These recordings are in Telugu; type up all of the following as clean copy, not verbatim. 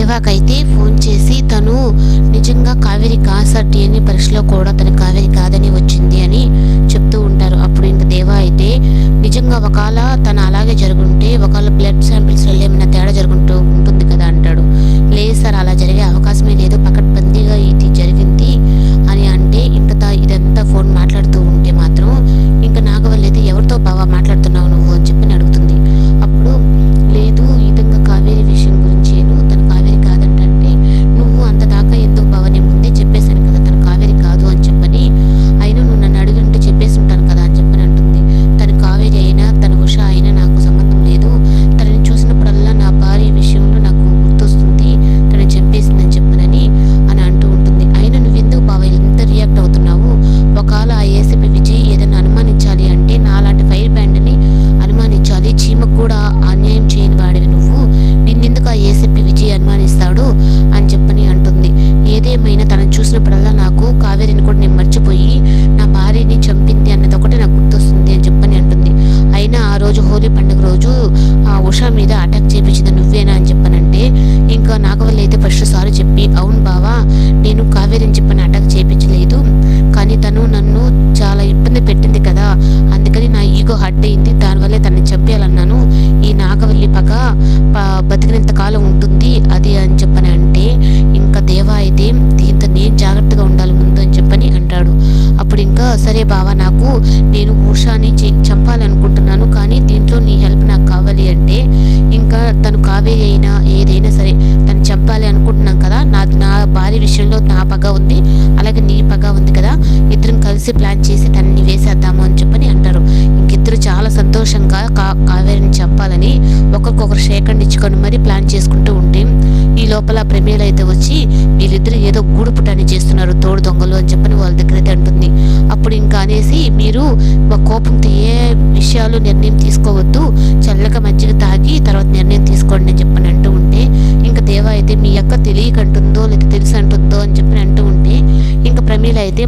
దేవాకైతే ఫోన్ చేసి తను నిజంగా కావేరి కాసా DNA పరీక్షలో కూడా తన కావేరి కాదని వచ్చింది అని చెప్తూ ఉంటారు. అప్పుడు ఇంక దేవా అయితే నిజంగా ఒకవేళ తను అలాగే జరుగుంటే ఒకవేళ బ్లడ్ శాంపిల్స్లో ఏమైనా తేడా జరుగుంటూ ఉంటుంది కదా అంటాడు. లేదు సార్, అలా జరిగే అవకాశమే లేదు, పకడ్బందీగా ఇది జరిగింది అని అంటే ఇంకా ఇదంతా ఫోన్ మాట్లాడుతూ ఉంటే మాత్రం ఇంకా నాగవల్లి అయితే ఎవరితో బావా మాట్లాడుతున్నావు నువ్వు అని చెప్పి అడుగుతుంది. అప్పుడు లేదు, ఈ విధంగా కావేరి విషయం గురించి తను కావేరి కాదంటే నువ్వు అంత దాకా ఎందుకు బావా, నేను ముందే చెప్పేశాను కదా తను కావేరి కాదు అని చెప్పని, అయినా నువ్వు నన్ను అడుగుంటే చెప్పేసి ఉంటాను కదా అని చెప్పని అంటుంది. తను కావేరి అయినా తన ఉష అయినా నాకు సంబంధం లేదు, తనని చూసినప్పుడల్లా నా భార్య విషయంలో నాకు గుర్తొస్తుంది, తను చెప్పేసిందని చెప్పనని అని అంటూ ఉంటుంది. అయినా నువ్వు ఎందుకు బావా ఎంత రియాక్ట్ అవుతున్నావు? ఒకవేళ ఆ ఏసీపీ విజయ్ ఏదైనా అనుమానించాలి అంటే నాలాంటి ఫైర్ బ్యాండ్ని అనుమానించాలి, చీమకు కూడా అన్యాయం చేయని వాడివి నువ్వు, నిన్నెందుకు ఆ ఏసీపీ విజయ్ అనుమానిస్తాడు అని చెప్పని అంటుంది. ఏదేమైనా తనను చూసినప్పుడల్లా నాకు కావేరిని కూడా నేను మర్చిపోయి నా భార్యని చంపింది అన్నది ఒకటే నాకు గుర్తొస్తుంది అని చెప్పని అంటుంది. అయినా ఆ రోజు హోలీ పండుగ రోజు ఆ ఉషా మీద అటాక్ చేయించింది నువ్వేనా అని చెప్పనంటే ఇంకా నాగవల్లి అయితే ఫస్ట్ సారీ చెప్పి, అవును బావా నేను కావేరిని చెప్పని అటాక్ చేయించలేదు, కానీ తను నన్ను చాలా ఇబ్బంది పెట్టింది కదా, అందుకని నా ఈగో హర్ట్ అయింది, దానివల్లే తనని చంపేయాలన్నాను, ఈ నాగవల్లి పగ బతికినంత కాలం ఉంటుంది అది అని చెప్పని అంటే ఇంకా దేవా అయితే దీంతో నేను జాగ్రత్తగా ఉండాలి ముందు అని చెప్పని అంటాడు. అప్పుడు ఇంకా సరే బావా, నేను ఉషాని చంపాలనుకుంటున్నాను, కానీ దీంట్లో నీ హెల్ప్ నాకు కావాలి అంటే ఇంకా తను కావేరి అయినా ఏదైనా సరే తను చంపాలి అనుకుంటున్నాం కదా, నా భార్య విషయంలో నా పగ ఉంది, అలాగే నీ పగ ఉంది కదా, ఇద్దరం కలిసి ప్లాన్ చేసి తనని వేసేద్దాము అని చెప్పని అంటారు. ఇంకిద్దరు చాలా సంతోషంగా కావేరిని చంపాలని ఒకరికొకరు షేకండ్ ఇచ్చుకొని మరీ ప్లాన్ చేసుకుంటూ ఉంటే ఈ లోపల ప్రమేలు అయితే వచ్చి వీళ్ళిద్దరు ఏదో గూడుపుటాన్ని చేస్తున్నారు తోడు దొంగలు అని చెప్పని వాళ్ళ దగ్గర అయితే అంటుంది. అప్పుడు ఇంకా అనేసి మీరు మా కోపంతో ఏ విషయాలు నిర్ణయం తీసుకోవద్దు, చల్లగా మజ్జిగ తాగి తర్వాత నిర్ణయం తీసుకోండి అని చెప్పని అంటూ ఉంటే ఇంకా దేవా అయితే మీ అక్క తెలియకంటుందో లేదా తెలిసి అంటుందో అని చెప్పని అంటూ ఉంటే ఇంకా ప్రమీల అయితే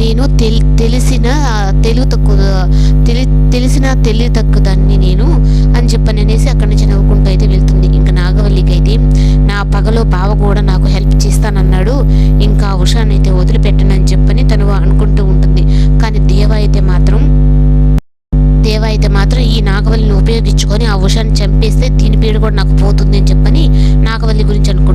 నేను తెలిసిన తెలివి తక్కువ దాన్ని నేను అని చెప్పని అనేసి అక్కడి నుంచి నవ్వుకుంటూ అయితే వెళ్తుంది. ఇంకా నాగవల్లికి అయితే నా పగలో బావ కూడా నాకు హెల్ప్ చేస్తానన్నాడు, ఇంకా ఉషాని అయితే వదిలిపెట్టనని చెప్పని తను అనుకుంటూ ఉంటుంది. కానీ దేవా అయితే మాత్రం ఈ నాగవల్లిని ఉపయోగించుకొని ఆ ఉషాన్ని చంపేస్తే దీని పేరు కూడా నాకు పోతుంది అని చెప్పి